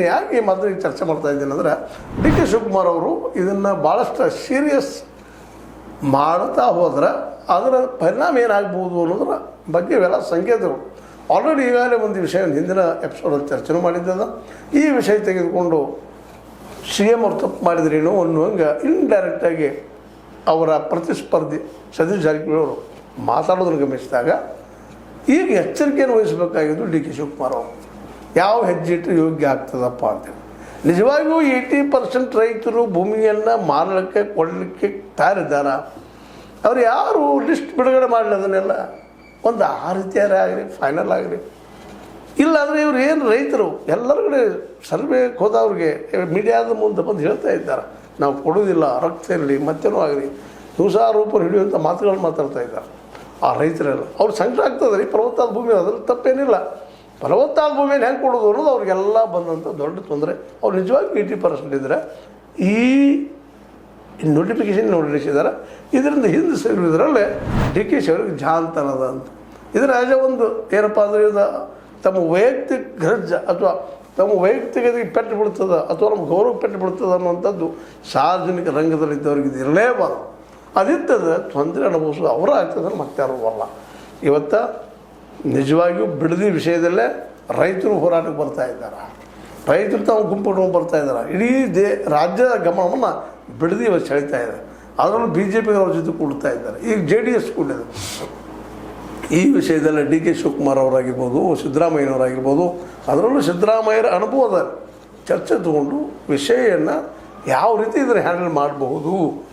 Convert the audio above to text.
ಇದನ್ನು ಯಾಕೆ ಮೊದಲು ಚರ್ಚೆ ಮಾಡ್ತಾ ಇದ್ದೀನಿ ಅಂದರೆ ಡಿ ಕೆ ಶಿವಕುಮಾರ್ ಅವರು ಇದನ್ನು ಭಾಳಷ್ಟು ಸೀರಿಯಸ್ ಮಾಡ್ತಾ ಹೋದ್ರೆ ಅದರ ಪರಿಣಾಮ ಏನಾಗ್ಬೋದು ಅನ್ನೋದ್ರ ಬಗ್ಗೆ ಇವೆಲ್ಲ ಸಂಕೇತಗಳು ಆಲ್ರೆಡಿ ಈಗಾಗಲೇ ಒಂದು ವಿಷಯ ಹಿಂದಿನ ಎಪಿಸೋಡಲ್ಲಿ ಚರ್ಚೆ ಮಾಡಿದ್ದದ. ಈ ವಿಷಯ ತೆಗೆದುಕೊಂಡು ಸಿ ಎಮ್ ಅವ್ರು ತಪ್ಪು ಮಾಡಿದ್ರೇನೋ ಅನ್ನುವಂಗೆ ಇಂಡೈರೆಕ್ಟಾಗಿ ಅವರ ಪ್ರತಿಸ್ಪರ್ಧಿ ಸತೀಶ್ ಜಾರಕಿಹೊಳಿ ಅವರು ಮಾತಾಡೋದನ್ನು ಗಮನಿಸಿದಾಗ ಈಗ ಎಚ್ಚರಿಕೆಯನ್ನು ವಹಿಸಬೇಕಾಗಿದ್ದು ಡಿ ಕೆ ಶಿವಕುಮಾರ್ ಅವರು. ಯಾವ ಹೆಜ್ಜೆ ಇಟ್ಟರೆ ಯೋಗ್ಯ ಆಗ್ತದಪ್ಪ ಅಂತೇಳಿ. ನಿಜವಾಗಿಯೂ 80% ರೈತರು ಭೂಮಿಯನ್ನು ಮಾರಲಿಕ್ಕೆ ಕೊಡಲಿಕ್ಕೆ ತಯಾರಿದ್ದಾರೆ. ಅವ್ರು ಯಾರು ಲಿಸ್ಟ್ ಬಿಡುಗಡೆ ಮಾಡಲಿ ಅದನ್ನೆಲ್ಲ ಒಂದು ಆ ರೀತಿಯಾರೇ ಆಗಲಿ ಫೈನಲ್ ಆಗಲಿ. ಇಲ್ಲಾಂದರೆ ಇವ್ರು ಏನು ರೈತರು ಎಲ್ಲರ ಕಡೆ ಸರ್ವೆಗೆ ಹೋದವ್ರಿಗೆ ಮೀಡಿಯಾದ ಮುಂದೆ ಬಂದು ಹೇಳ್ತಾ ಇದ್ದಾರೆ, ನಾವು ಕೊಡೋದಿಲ್ಲ, ರಕ್ತ ಇರಲಿ ಮತ್ತೇನೂ ಆಗಲಿ, ರೂಪಾಯಿ ಹಿಡಿಯುವಂಥ ಮಾತುಗಳು ಮಾತಾಡ್ತಾ ಇದ್ದಾರೆ. ಆ ರೈತರೆಲ್ಲ ಅವ್ರು ಸಂಕಟ ಆಗ್ತದೆ ರೀ. ಫಲವತ್ತಾದ ಭೂಮಿ ಅದ್ರಲ್ಲಿ ತಪ್ಪೇನಿಲ್ಲ. ಫಲವತ್ತಾದ ಭೂಮಿಯನ್ನು ಹೆಂಗೆ ಕೊಡೋದು ಅನ್ನೋದು ಅವ್ರಿಗೆಲ್ಲ ಬಂದಂಥ ದೊಡ್ಡ ತೊಂದರೆ. ಅವ್ರು ನಿಜವಾಗಿ 80% ಇದ್ದರೆ ಈ ನೋಟಿಫಿಕೇಶನ್ ನೋಡಿಸಿದ್ದಾರೆ. ಇದರಿಂದ ಹಿಂದೆ ಸೇರಿದ್ರಲ್ಲೇ ಡಿ ಕೆ ಶಿ ಅವರಿಗೆ ಜಾನ್ತನದ ಅಂತ. ಇದರ ಆಜ ಒಂದು ಏನಪ್ಪ ಅಂದರೆ ಇದು ತಮ್ಮ ವೈಯಕ್ತಿಕ ಗ್ರಜ್ಜ ಅಥವಾ ತಮ್ಮ ವೈಯಕ್ತಿಕ ಪೆಟ್ಟು ಬಿಡ್ತದೆ ಅಥವಾ ನಮ್ಮ ಗೌರವ ಪೆಟ್ಟು ಬಿಡ್ತದೆ ಅನ್ನುವಂಥದ್ದು ಸಾರ್ವಜನಿಕ ರಂಗದಲ್ಲಿದ್ದವ್ರಿಗೆ ಇದು ಇರಲೇಬಾರ್ದು. ಅದಿತ್ತದ ತೊಂದರೆ ಅನುಭವಿಸೋದು ಅವರ ಆಗ್ತದೆ, ಮತ್ತಾರು ಅಲ್ಲ. ಇವತ್ತು ನಿಜವಾಗಿಯೂ ಬಿಡದಿ ವಿಷಯದಲ್ಲೇ ರೈತರು ಹೋರಾಟಕ್ಕೆ ಬರ್ತಾ ಇದ್ದಾರೆ. ರೈತರು ತಾವು ಗುಂಪುಕೊಂಡು ಬರ್ತಾ ಇದ್ದಾರೆ. ಇಡೀ ರಾಜ್ಯದ ಗಮನವನ್ನು ಬಿಡದಿ ಇವತ್ತು ಸೆಳೀತಾ ಇದೆ. ಅದರಲ್ಲೂ BJP ಅವ್ರ ಜೊತೆ ಕೂಡ್ತಾ ಇದ್ದಾರೆ. ಈಗ JDS ಕೂಡಿದೆ. ಈ ವಿಷಯದಲ್ಲಿ ಡಿ ಕೆ ಶಿವಕುಮಾರ್ ಅವರಾಗಿರ್ಬೋದು, ಸಿದ್ದರಾಮಯ್ಯನವರಾಗಿರ್ಬೋದು, ಅದರಲ್ಲೂ ಸಿದ್ದರಾಮಯ್ಯರ ಅನುಭವದ ಚರ್ಚೆ ತಗೊಂಡು ವಿಷಯವನ್ನು ಯಾವ ರೀತಿ ಇದನ್ನು ಹ್ಯಾಂಡಲ್ ಮಾಡಬಹುದು